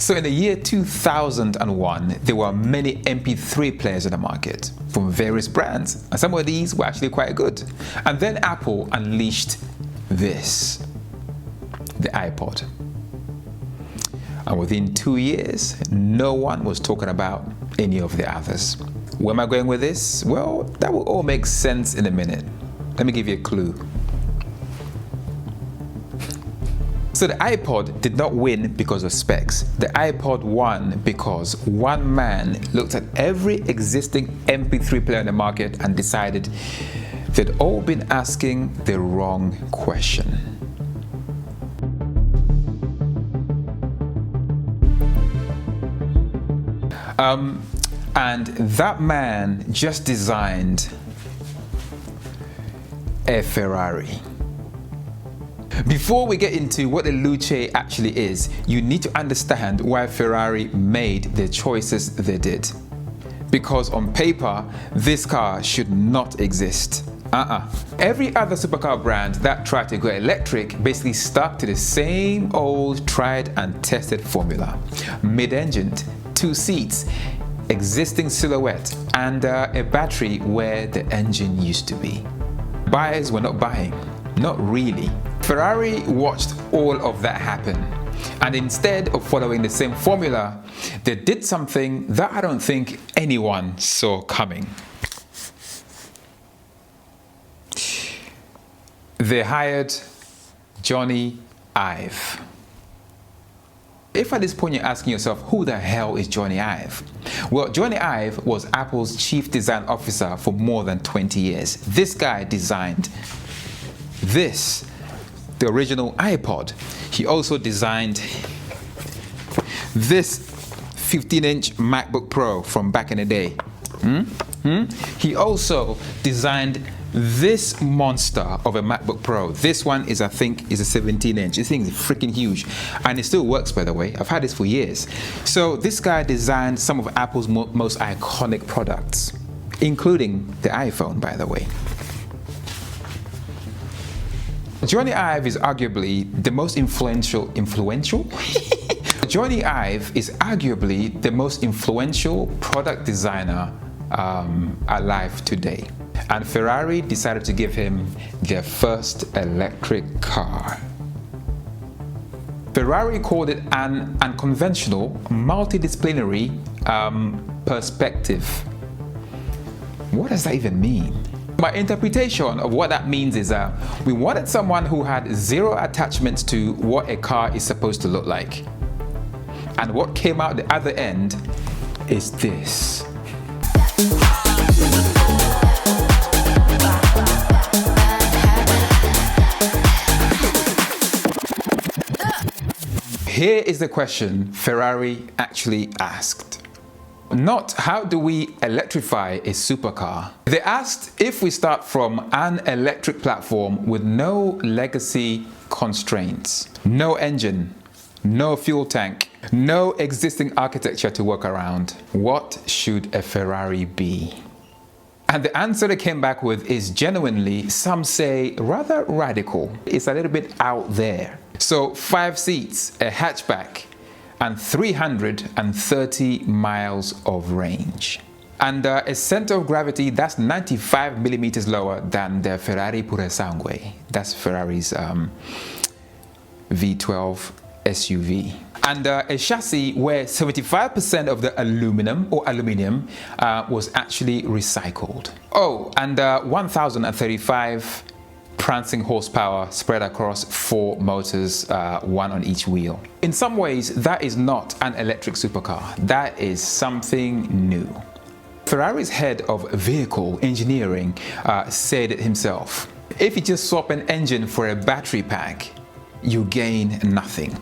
So in the year 2001, there were many MP3 players in the market from various brands, and some of these were actually quite good. And then Apple unleashed this, the iPod. And within 2 years, no one was talking about any of the others. Where am I going with this? Well, that will all make sense in a minute. Let me give you a clue. So the iPod did not win because of specs. The iPod won because one man looked at every existing MP3 player in the market and decided they'd all been asking the wrong question. And that man just designed a Ferrari. Before we get into what the Luce actually is, you need to understand why Ferrari made the choices they did. Because on paper, this car should not exist. Every other supercar brand that tried to go electric basically stuck to the same old tried and tested formula. Mid-engined, 2 seats, existing silhouette, and a battery where the engine used to be. Buyers were not buying, not really. Ferrari watched all of that happen, and instead of following the same formula, they did something that I don't think anyone saw coming. They hired Jony Ive. If at this point you're asking yourself, who the hell is Jony Ive? Well, Jony Ive was Apple's chief design officer for more than 20 years. This guy designed this, the original iPod. He also designed this 15-inch MacBook Pro from back in the day. He also designed this monster of a MacBook Pro. This one is, I think, is a 17-inch. This thing is freaking huge, and it still works, by the way. I've had this for years. So this guy designed some of Apple's most iconic products, including the iPhone, by the way. Jony Ive is arguably the most influential? Jony Ive is arguably the most influential product designer alive today. And Ferrari decided to give him their first electric car. Ferrari called it an unconventional, multidisciplinary perspective. What does that even mean? My interpretation of what that means is we wanted someone who had zero attachments to what a car is supposed to look like. And what came out the other end is this. Here is the question Ferrari actually asked. Not how do we electrify a supercar. They asked if we start from an electric platform with no legacy constraints, no engine, no fuel tank, no existing architecture to work around. What should a Ferrari be? And the answer they came back with is genuinely, some say, rather radical. It's a little bit out there. So 5 seats, a hatchback, and 330 miles of range. And a center of gravity that's 95 millimeters lower than the Ferrari Pure Sangue. That's Ferrari's V12 SUV. And a chassis where 75% of the aluminium was actually recycled. Oh, and 1,035 prancing horsepower spread across 4 motors, 1 on each wheel. In some ways, that is not an electric supercar. That is something new. Ferrari's head of vehicle engineering said it himself. If you just swap an engine for a battery pack, you gain nothing.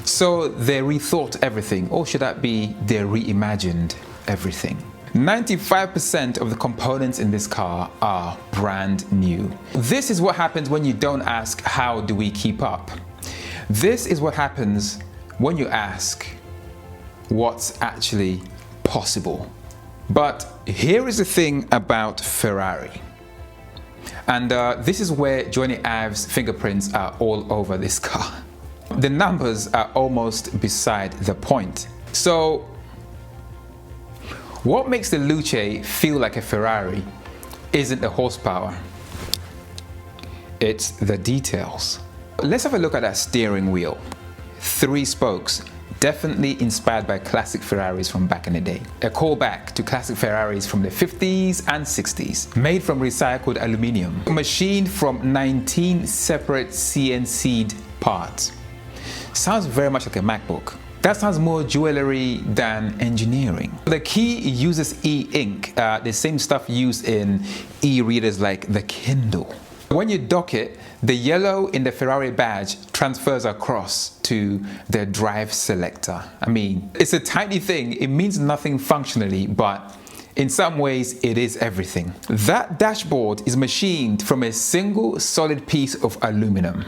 So they rethought everything, or should that be they reimagined everything. 95% of the components in this car are brand new. This is what happens when you don't ask, how do we keep up? This is what happens when you ask, what's actually possible? But here is the thing about Ferrari. And this is where Jony Ive's fingerprints are all over this car. The numbers are almost beside the point. So, what makes the Luce feel like a Ferrari isn't the horsepower, it's the details. Let's have a look at that steering wheel. 3 spokes, definitely inspired by classic Ferraris from back in the day. A callback to classic Ferraris from the 50s and 60s, made from recycled aluminium, machined from 19 separate CNC'd parts. Sounds very much like a MacBook. That sounds more jewelry than engineering. The key uses e-ink, the same stuff used in e-readers like the Kindle. When you dock it, the yellow in the Ferrari badge transfers across to the drive selector. I mean, it's a tiny thing, it means nothing functionally, but in some ways it is everything. That dashboard is machined from a single solid piece of aluminum.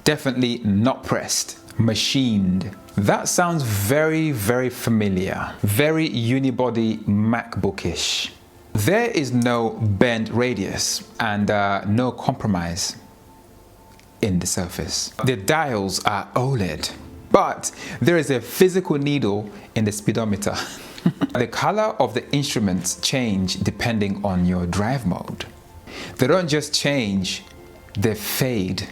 Definitely not pressed, machined. That sounds very, very familiar. Very unibody MacBookish. There is no bend radius and no compromise in the surface. The dials are OLED, but there is a physical needle in the speedometer. The color of the instruments change depending on your drive mode. They don't just change, they fade.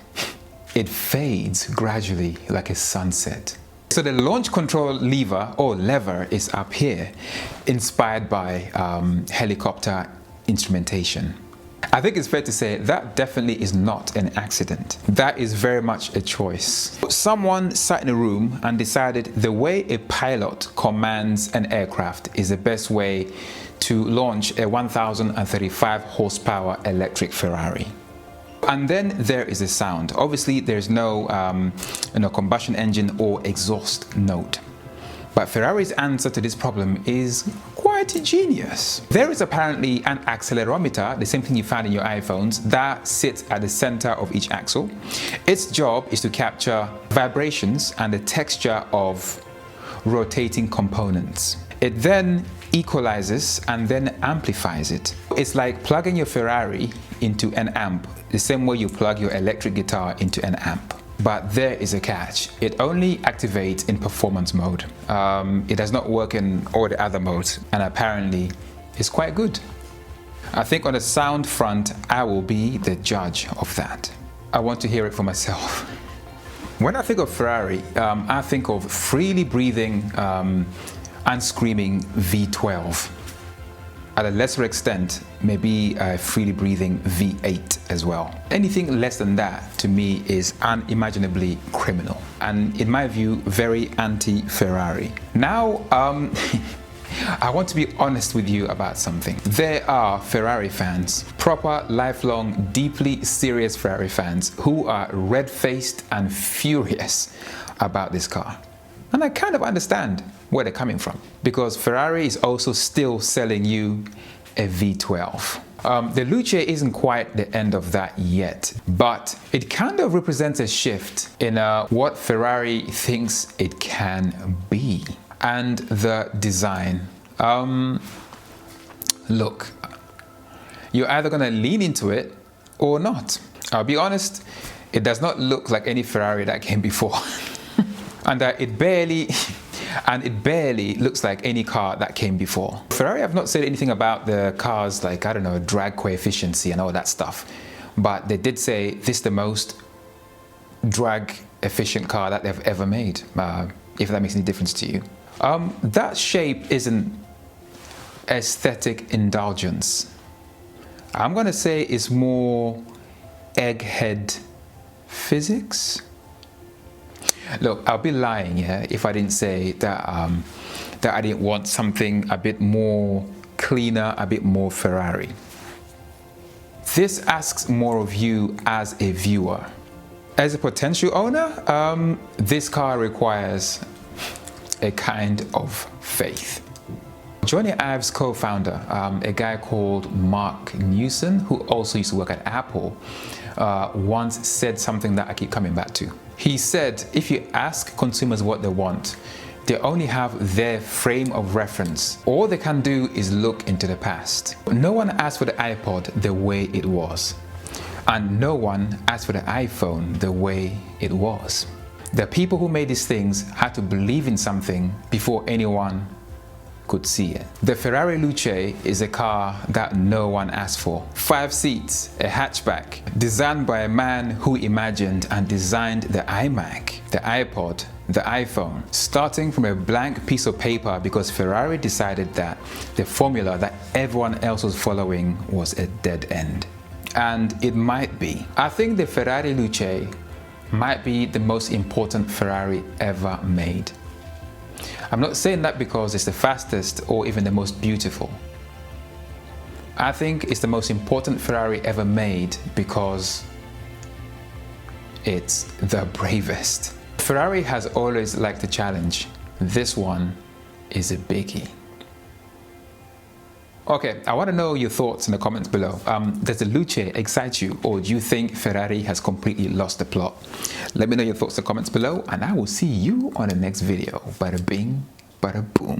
It fades gradually like a sunset. So the launch control lever or lever is up here, inspired by helicopter instrumentation. I think it's fair to say that definitely is not an accident. That is very much a choice. Someone sat in a room and decided the way a pilot commands an aircraft is the best way to launch a 1035 horsepower electric Ferrari. And then there is a sound. Obviously, there's no combustion engine or exhaust note. But Ferrari's answer to this problem is quite ingenious. There is apparently an accelerometer, the same thing you found in your iPhones, that sits at the center of each axle. Its job is to capture vibrations and the texture of rotating components. It then equalizes and then amplifies it. It's like plugging your Ferrari into an amp, the same way you plug your electric guitar into an amp. But there is a catch. It only activates in performance mode. It does not work in all the other modes, and apparently it's quite good. I think on the sound front, I will be the judge of that. I want to hear it for myself. When I think of Ferrari, I think of freely breathing and screaming V12. At a lesser extent, maybe a freely breathing V8 as well. Anything less than that, to me, is unimaginably criminal. And in my view, very anti-Ferrari. Now, I want to be honest with you about something. There are Ferrari fans, proper, lifelong, deeply serious Ferrari fans, who are red-faced and furious about this car. And I kind of understand where they're coming from, because Ferrari is also still selling you a V12. The Luce isn't quite the end of that yet, but it kind of represents a shift in what Ferrari thinks it can be. And the design. Look, you're either gonna lean into it or not. I'll be honest, it does not look like any Ferrari that came before. And it barely looks like any car that came before. Ferrari have not said anything about the cars, like, I don't know, drag coefficient and all that stuff. But they did say this is the most drag efficient car that they've ever made, if that makes any difference to you. That shape isn't aesthetic indulgence. I'm gonna say it's more egghead physics. Look, I'll be lying, yeah, if I didn't say that that I didn't want something a bit more cleaner, a bit more Ferrari. This asks more of you as a viewer. As a potential owner, this car requires a kind of faith. Jony Ive's co-founder, a guy called Mark Newson, who also used to work at Apple, once said something that I keep coming back to. He said, if you ask consumers what they want, they only have their frame of reference. All they can do is look into the past. No one asked for the iPod the way it was. And no one asked for the iPhone the way it was. The people who made these things had to believe in something before anyone could see it. The Ferrari Luce is a car that no one asked for. 5 seats, a hatchback, designed by a man who imagined and designed the iMac, the iPod, the iPhone, starting from a blank piece of paper because Ferrari decided that the formula that everyone else was following was a dead end. And it might be. I think the Ferrari Luce might be the most important Ferrari ever made. I'm not saying that because it's the fastest or even the most beautiful. I think it's the most important Ferrari ever made because it's the bravest. Ferrari has always liked a challenge. This one is a biggie. Okay, I want to know your thoughts in the comments below. Does the Luce excite you, or do you think Ferrari has completely lost the plot? Let me know your thoughts in the comments below, and I will see you on the next video. Bada bing, bada boom.